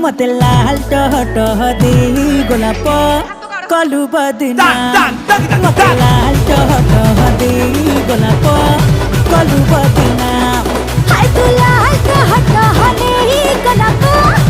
मते लाल टह टह दे गोलाप कलु बदना मते लाल टह टह दे गोलाप कलु बदना हाय तू लाल टह टह दे गोलाप